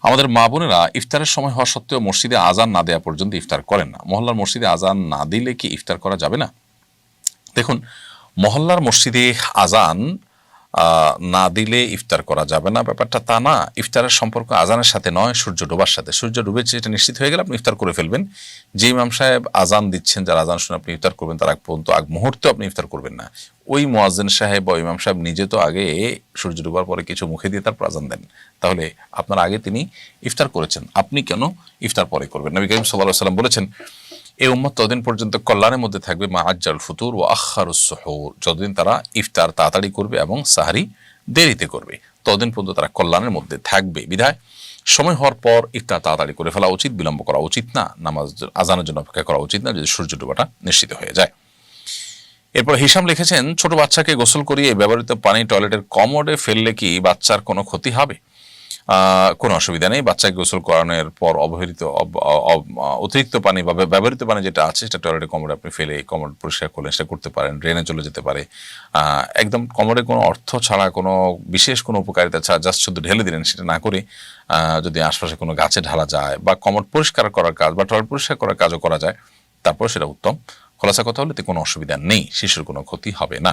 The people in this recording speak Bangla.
আমাদের মা বোনেরা ইফতারের সময় হওয়া সত্ত্বেও মসজিদে আজান না দেওয়া পর্যন্ত ইফতার করেন না। মহল্লার মসজিদে আজান না দিলে কি ইফতার করা যাবে না? দেখুন, মহল্লার মসজিদে আজান না দিলে ইফতার করা যাবে না, ব্যাপারটা তা না। ইফতারের সম্পর্ক আজানের সাথে নয়, সূর্য ডোবার সাথে। সূর্য ডুবেছে এটা নিশ্চিত হয়ে গেলে আপনি ইফতার করে ফেলবেন। যে ইমাম সাহেব আজান দিচ্ছেন, যারা আজান শুনে আপনি ইফতার করবেন, তার আগ পর্যন্ত আগ মুহূর্তে আপনি ইফতার করবেন না। ওই মুয়াজ্জিন সাহেব বা ইমাম সাহেব নিজে তো আগে সূর্য ডুবার পরে কিছু মুখে দিয়ে তারপর আজান দেন, তাহলে আপনার আগে তিনি ইফতার করেছেন, আপনি কেন ইফতার পরে করবেন? নবী করিম সাল্লাল্লাহু আলাইহি ওয়াসাল্লাম বলেছেন, এই উম্মত ততদিন পর্যন্ত কল্যাণের মধ্যে থাকবে মা আজ্জাল ফুতুর ও আখারুস সুহুর, যতদিন তারা ইফতার তাড়াতাড়ি করবে এবং সাহারি দেরিতে করবে, ততদিন পর্যন্ত তারা কল্যাণের মধ্যে থাকবে। বিধায় সময় হওয়ার পর ইফতার তাড়াতাড়ি করে ফেলা উচিত, বিলম্ব করা উচিত না। নামাজ আজানের জন্য অপেক্ষা করা উচিত না, যদি সূর্য ডোবাটা নিশ্চিত হয়ে যায়। এরপর হিসাম লিখেছেন, ছোট বাচ্চাকে গোসল করিয়ে ব্যবহৃত পানি টয়লেটের কমোডে ফেললে কি বাচ্চার কোনো ক্ষতি হবে? কোনো অসুবিধা নেই। বাচ্চাকে গোসল করানোর পর অতিরিক্ত পানি বা ব্যবহৃত পানি যেটা আছে সেটা টয়লেটে কমোডে আপনি ফেলে কমোড পরিষ্কার করলেন, সেটা করতে পারেন, ড্রেনে চলে যেতে পারে। একদম কমোডে কোনো অর্থ ছাড়া, কোনো বিশেষ কোনো উপকারিতা ছাড়া জাস্ট শুধু ঢেলে দিলেন, সেটা না করে যদি আশপাশে কোনো গাছে ঢালা যায় বা কমোড পরিষ্কার করার কাজ বা টয়লেট পরিষ্কার করার কাজও করা যায়, তারপর সেটা উত্তম। খোলাসা কথা হলে কোনো অসুবিধা নেই, শিশুর কোনো ক্ষতি হবে না।